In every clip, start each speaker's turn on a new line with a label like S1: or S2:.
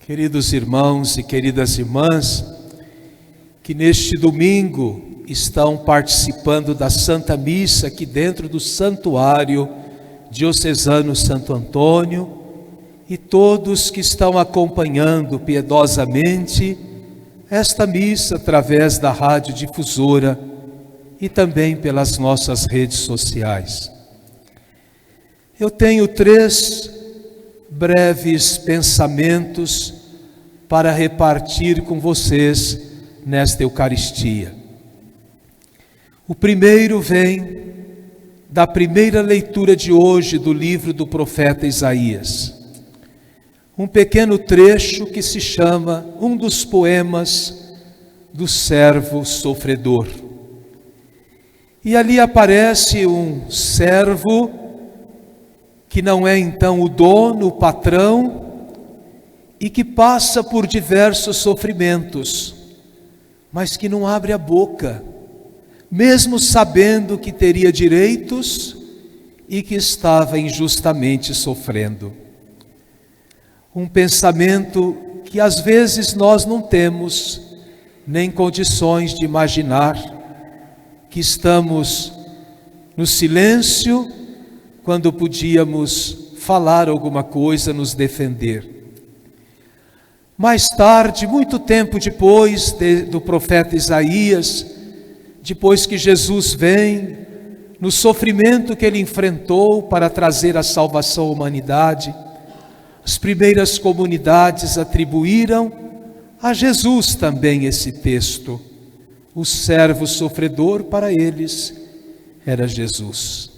S1: Queridos irmãos e queridas irmãs, que neste domingo estão participando da Santa Missa aqui dentro do Santuário Diocesano Santo Antônio, e todos que estão acompanhando piedosamente esta missa através da rádio difusora e também pelas nossas redes sociais. Eu tenho 3 breves pensamentos para repartir com vocês nesta Eucaristia. O primeiro vem da primeira leitura de hoje do livro do profeta Isaías. Um pequeno trecho que se chama um dos poemas do servo sofredor. E ali aparece um servo que não é então o dono, o patrão, e que passa por diversos sofrimentos, mas que não abre a boca, mesmo sabendo que teria direitos e que estava injustamente sofrendo. Um pensamento que às vezes nós não temos nem condições de imaginar, que estamos no silêncio quando podíamos falar alguma coisa, nos defender. Mais tarde, muito tempo depois do profeta Isaías, depois que Jesus vem, no sofrimento que ele enfrentou para trazer a salvação à humanidade, as primeiras comunidades atribuíram a Jesus também esse texto. O servo sofredor, para eles, era Jesus.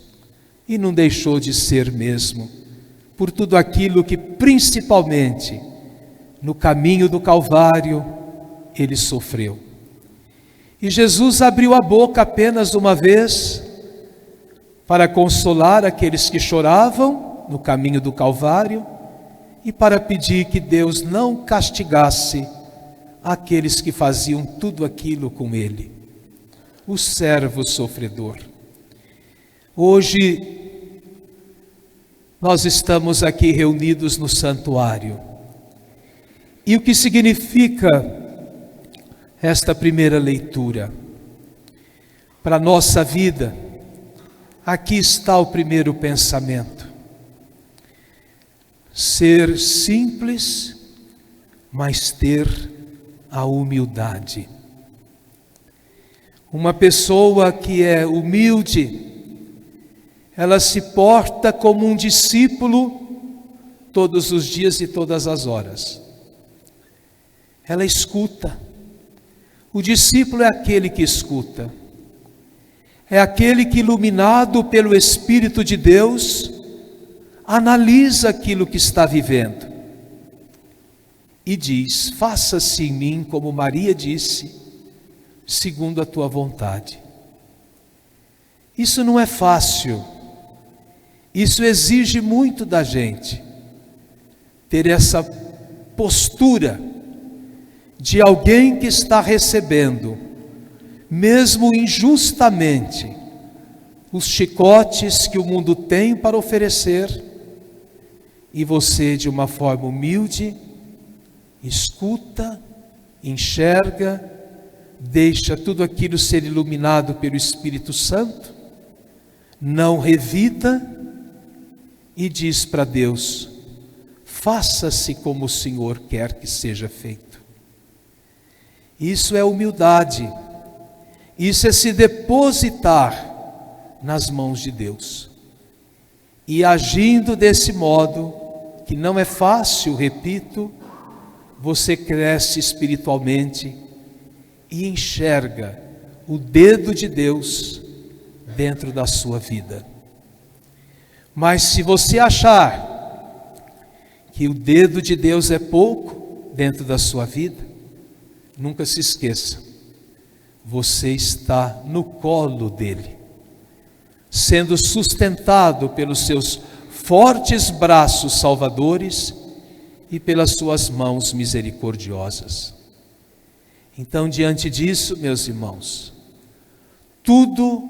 S1: E não deixou de ser mesmo, por tudo aquilo que principalmente no caminho do Calvário ele sofreu. E Jesus abriu a boca apenas uma vez para consolar aqueles que choravam no caminho do Calvário e para pedir que Deus não castigasse aqueles que faziam tudo aquilo com ele. O servo sofredor. Hoje nós estamos aqui reunidos no santuário. E o que significa esta primeira leitura? Para a nossa vida, aqui está o primeiro pensamento. Ser simples, mas ter a humildade. Uma pessoa que é humilde, ela se porta como um discípulo todos os dias e todas as horas. Ela escuta. O discípulo é aquele que escuta. É aquele que, iluminado pelo Espírito de Deus, analisa aquilo que está vivendo e diz: faça-se em mim, como Maria disse, segundo a tua vontade. Isso não é fácil. Isso exige muito da gente, ter essa postura de alguém que está recebendo, mesmo injustamente, os chicotes que o mundo tem para oferecer, e você, de uma forma humilde, escuta, enxerga, deixa tudo aquilo ser iluminado pelo Espírito Santo, não revida e diz para Deus: faça-se como o Senhor quer que seja feito. Isso é humildade, isso é se depositar nas mãos de Deus. E agindo desse modo, que não é fácil, repito, você cresce espiritualmente e enxerga o dedo de Deus dentro da sua vida. Mas se você achar que o dedo de Deus é pouco dentro da sua vida, nunca se esqueça, você está no colo dele, sendo sustentado pelos seus fortes braços salvadores e pelas suas mãos misericordiosas. Então, diante disso, meus irmãos, tudo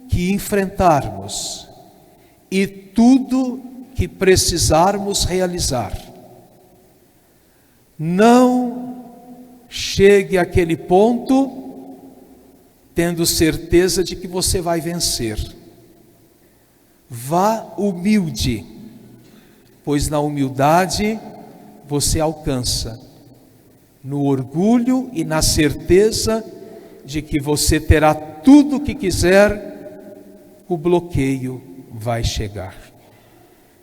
S1: que enfrentarmos e tudo que precisarmos realizar, Não chegue àquele ponto tendo certeza de que você vai vencer. Vá humilde, pois na humildade você alcança. No orgulho e na certeza de que você terá tudo o que quiser, o bloqueio vai chegar.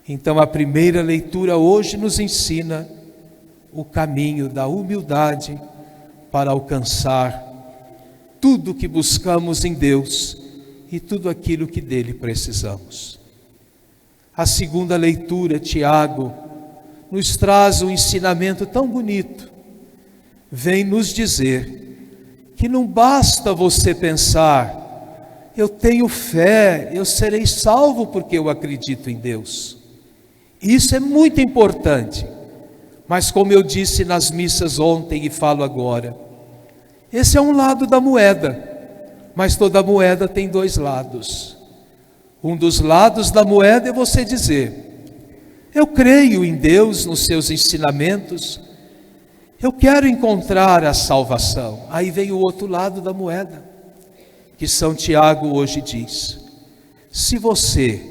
S1: Então a primeira leitura hoje nos ensina o caminho da humildade para alcançar tudo o que buscamos em Deus e tudo aquilo que dele precisamos. A segunda leitura, Tiago, nos traz um ensinamento tão bonito. Vem nos dizer que não basta você pensar, eu tenho fé, eu serei salvo porque eu acredito em Deus. Isso é muito importante, mas como eu disse nas missas ontem e falo agora, esse é um lado da moeda, mas toda moeda tem dois lados. Um dos lados da moeda é você dizer, eu creio em Deus, nos seus ensinamentos, eu quero encontrar a salvação. Aí vem o outro lado da moeda, que São Tiago hoje diz, se você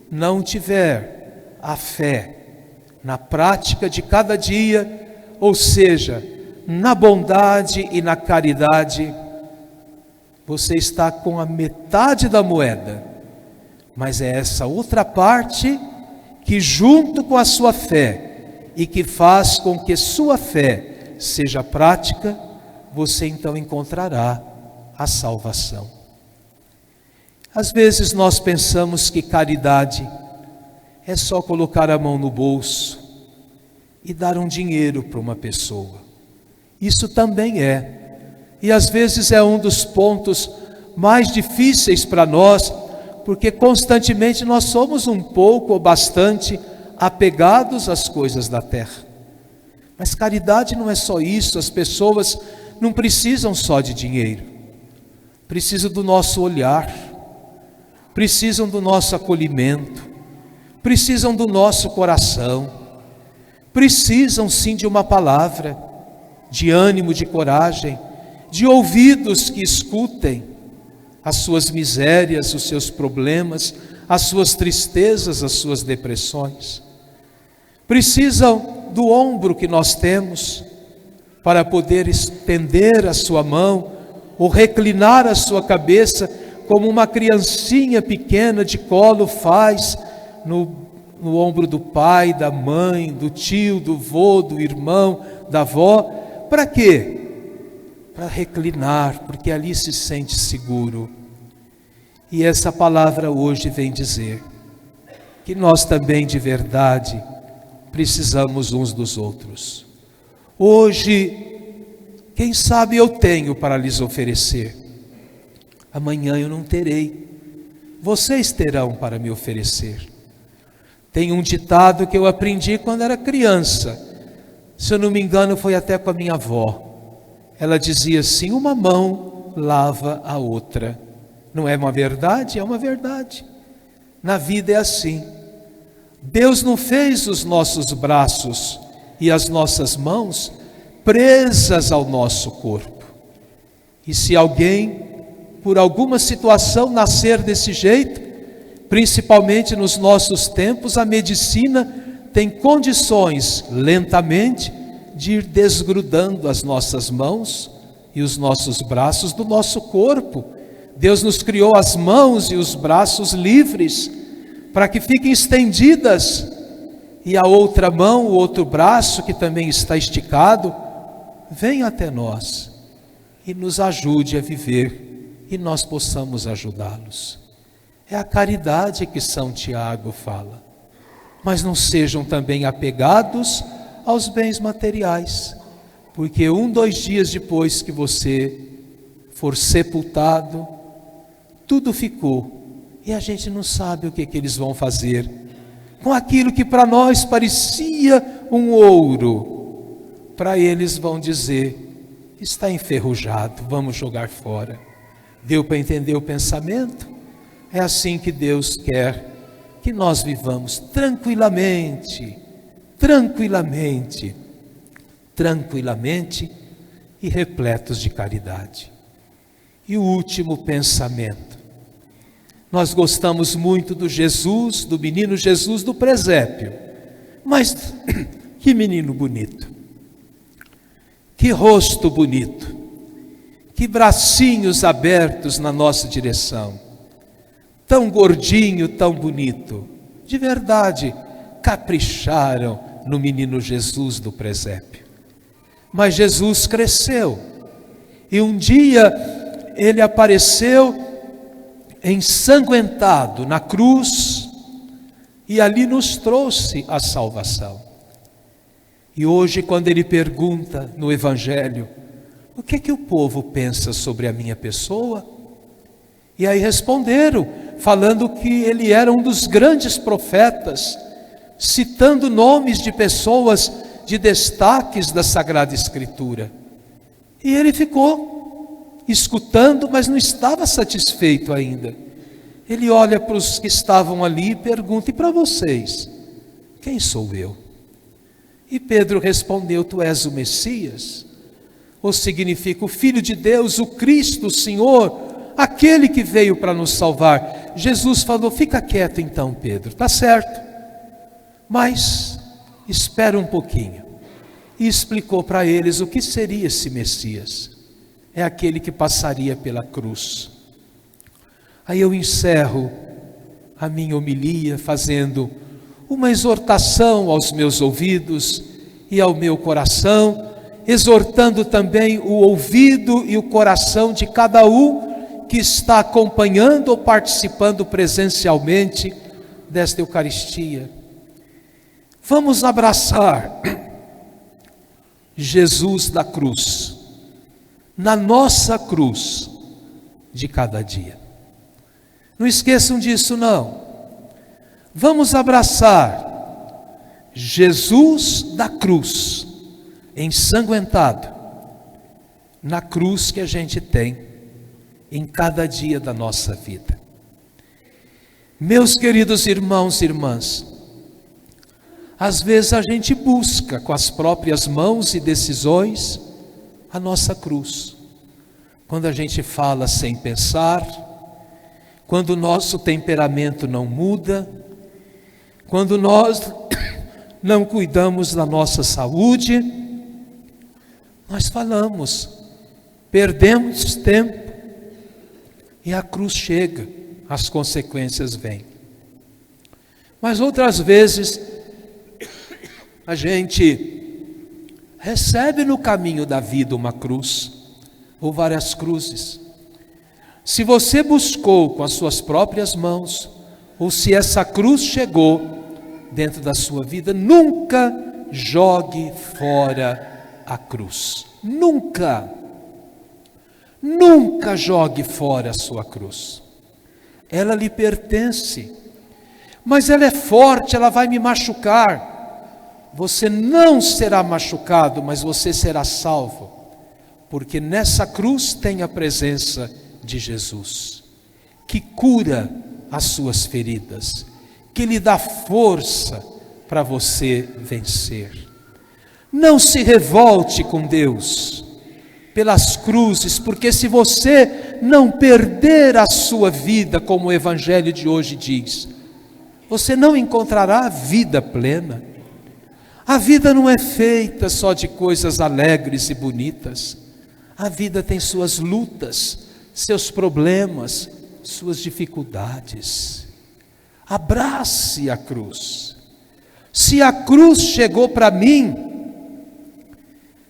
S1: não tiver a fé na prática de cada dia, ou seja, na bondade e na caridade, você está com a metade da moeda, mas é essa outra parte que junto com a sua fé e que faz com que sua fé seja prática, você então encontrará a salvação. Às vezes nós pensamos que caridade é só colocar a mão no bolso e dar um dinheiro para uma pessoa. Isso também é. E às vezes é um dos pontos mais difíceis para nós, porque constantemente nós somos um pouco ou bastante apegados às coisas da terra. Mas caridade não é só isso, as pessoas não precisam só de dinheiro. Precisam do nosso olhar, precisam do nosso acolhimento, precisam do nosso coração, precisam sim de uma palavra, de ânimo, de coragem, de ouvidos que escutem as suas misérias, os seus problemas, as suas tristezas, as suas depressões. Precisam do ombro que nós temos para poder estender a sua mão ou reclinar a sua cabeça como uma criancinha pequena de colo faz no ombro do pai, da mãe, do tio, do vô, do irmão, da avó. Para quê? Para reclinar, porque ali se sente seguro. E essa palavra hoje vem dizer que nós também de verdade precisamos uns dos outros. Hoje, quem sabe eu tenho para lhes oferecer, amanhã eu não terei, vocês terão para me oferecer. Tem um ditado que eu aprendi quando era criança, se eu não me engano foi até com a minha avó. Ela dizia assim, uma mão lava a outra. Não é uma verdade? É uma verdade. Na vida é assim. Deus não fez os nossos braços e as nossas mãos presas ao nosso corpo. E se alguém, por alguma situação, nascer desse jeito, principalmente nos nossos tempos, a medicina tem condições, lentamente, de ir desgrudando as nossas mãos e os nossos braços do nosso corpo. Deus nos criou as mãos e os braços livres, para que fiquem estendidas, e a outra mão, o outro braço, que também está esticado, venha até nós e nos ajude a viver, e nós possamos ajudá-los. É a caridade que São Tiago fala. Mas não sejam também apegados aos bens materiais, porque 2 dias depois que você for sepultado, tudo ficou, e a gente não sabe o que eles vão fazer com aquilo que para nós parecia um ouro. Para eles vão dizer, está enferrujado, vamos jogar fora. Deu para entender o pensamento? É assim que Deus quer que nós vivamos tranquilamente, tranquilamente e repletos de caridade. E o último pensamento. Nós gostamos muito do Jesus, do menino Jesus do presépio. Mas que menino bonito. Que rosto bonito. Que bracinhos abertos na nossa direção. Tão gordinho, tão bonito. De verdade, capricharam no menino Jesus do presépio. Mas Jesus cresceu. E um dia ele apareceu ensanguentado na cruz e ali nos trouxe a salvação. E hoje, quando ele pergunta no Evangelho, o que o povo pensa sobre a minha pessoa? E aí responderam, falando que ele era um dos grandes profetas, citando nomes de pessoas de destaques da Sagrada Escritura. E ele ficou escutando, mas não estava satisfeito ainda. Ele olha para os que estavam ali e pergunta: e para vocês, quem sou eu? E Pedro respondeu: tu és o Messias, ou significa o Filho de Deus, o Cristo, o Senhor, aquele que veio para nos salvar. Jesus falou: fica quieto então, Pedro, está certo, mas espera um pouquinho. E explicou para eles o que seria esse Messias. É aquele que passaria pela cruz. Aí eu encerro a minha homilia fazendo uma exortação aos meus ouvidos e ao meu coração, exortando também o ouvido e o coração de cada um que está acompanhando ou participando presencialmente desta Eucaristia. Vamos abraçar Jesus da cruz, na nossa cruz de cada dia. Não esqueçam disso não. Vamos abraçar Jesus da cruz, ensanguentado, na cruz que a gente tem em cada dia da nossa vida. Meus queridos irmãos e irmãs, às vezes a gente busca com as próprias mãos e decisões a nossa cruz. Quando a gente fala sem pensar, quando o nosso temperamento não muda, quando nós não cuidamos da nossa saúde, nós falamos, perdemos tempo e a cruz chega, as consequências vêm. Mas outras vezes a gente recebe no caminho da vida uma cruz ou várias cruzes. Se você buscou com as suas próprias mãos, ou se essa cruz chegou dentro da sua vida, nunca jogue fora a cruz. Nunca. Nunca jogue fora a sua cruz. Ela lhe pertence. Mas ela é forte, ela vai me machucar. Você não será machucado, mas você será salvo. Porque nessa cruz tem a presença de Jesus, que cura as suas feridas, que lhe dá força para você vencer. Não se revolte com Deus pelas cruzes, porque se você não perder a sua vida, como o Evangelho de hoje diz, você não encontrará a vida plena. A vida não é feita só de coisas alegres e bonitas. A vida tem suas lutas, seus problemas, suas dificuldades. Abrace a cruz. Se a cruz chegou para mim,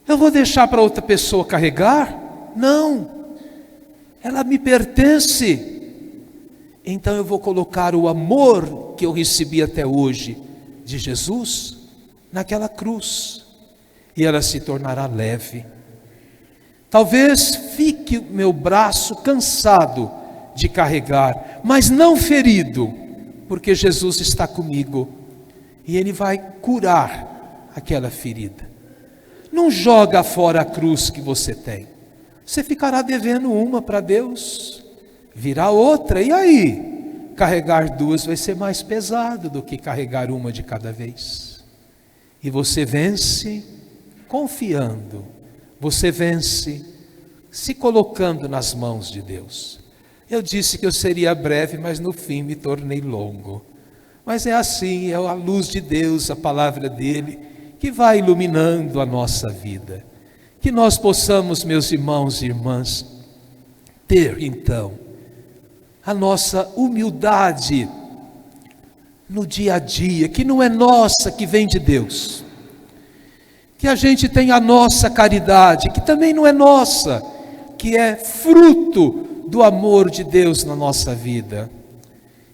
S1: eu vou deixar para outra pessoa carregar? Não, ela me pertence. Então eu vou colocar o amor que eu recebi até hoje de Jesus naquela cruz, e ela se tornará leve. Talvez fique o meu braço cansado de carregar, mas não ferido, porque Jesus está comigo e Ele vai curar aquela ferida. Não joga fora a cruz que você tem. Você ficará devendo uma para Deus, virá outra, e aí? Carregar duas vai ser mais pesado do que carregar uma de cada vez. E você vence confiando, você vence se colocando nas mãos de Deus. Eu disse que eu seria breve, mas no fim me tornei longo. Mas é assim, é a luz de Deus, a palavra dele, que vai iluminando a nossa vida. Que nós possamos, meus irmãos e irmãs, ter então a nossa humildade no dia a dia, que não é nossa, que vem de Deus. Que a gente tenha a nossa caridade, que também não é nossa, que é fruto do amor de Deus na nossa vida.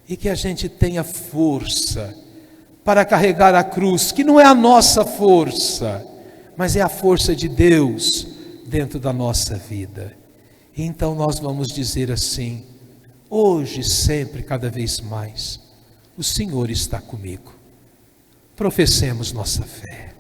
S1: E que a gente tenha força para carregar a cruz, que não é a nossa força, mas é a força de Deus dentro da nossa vida. E então nós vamos dizer assim: hoje, sempre, cada vez mais, o Senhor está comigo. Professemos nossa fé.